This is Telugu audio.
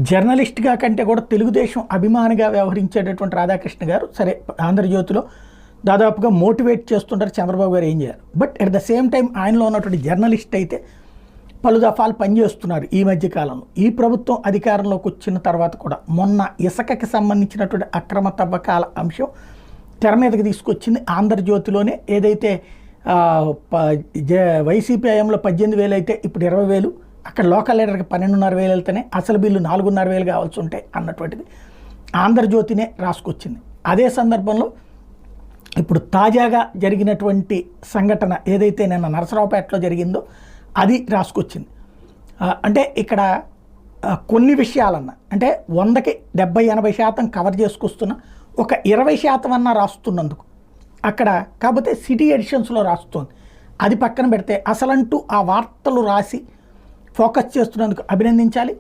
జర్నలిస్ట్గా కంటే కూడా తెలుగుదేశం అభిమానిగా వ్యవహరించేటటువంటి రాధాకృష్ణ గారు సరే ఆంధ్రజ్యోతిలో దాదాపుగా మోటివేట్ చేస్తుంటారు చంద్రబాబు గారు ఏం చేయాలి. But at the same time ఆయనలో ఉన్నటువంటి జర్నలిస్ట్ అయితే పలు దఫాలు పనిచేస్తున్నారు ఈ మధ్యకాలంలో. ఈ ప్రభుత్వం అధికారంలోకి వచ్చిన తర్వాత కూడా మొన్న ఇసుకకి సంబంధించినటువంటి అక్రమ తవ్వకాల అంశం తెర మీదకి తీసుకొచ్చింది ఆంధ్రజ్యోతిలోనే. ఏదైతే వైసీపీ హయాంలో 18,000 అయితే ఇప్పుడు 20,000, అక్కడ లోకల్ లీడర్కి 12,500 వెళ్తేనే అసలు బిల్లు 4,500 కావాల్సి ఉంటాయి అన్నటువంటిది ఆంధ్రజ్యోతినే రాసుకొచ్చింది. అదే సందర్భంలో ఇప్పుడు తాజాగా జరిగినటువంటి సంఘటన ఏదైతే నిన్న నరసరావుపేటలో జరిగిందో అది రాసుకొచ్చింది. అంటే ఇక్కడ కొన్ని విషయాలన్నా అంటే 100కి 70-80% కవర్ చేసుకొస్తున్న ఒక 20% అన్నా రాస్తున్నందుకు అక్కడ కాకపోతే సిటీ ఎడిషన్స్లో రాస్తుంది. అది పక్కన పెడితే అసలంటూ ఆ వార్తలు రాసి ఫోకస్ చేస్తున్నందుకు అభినందించాలి.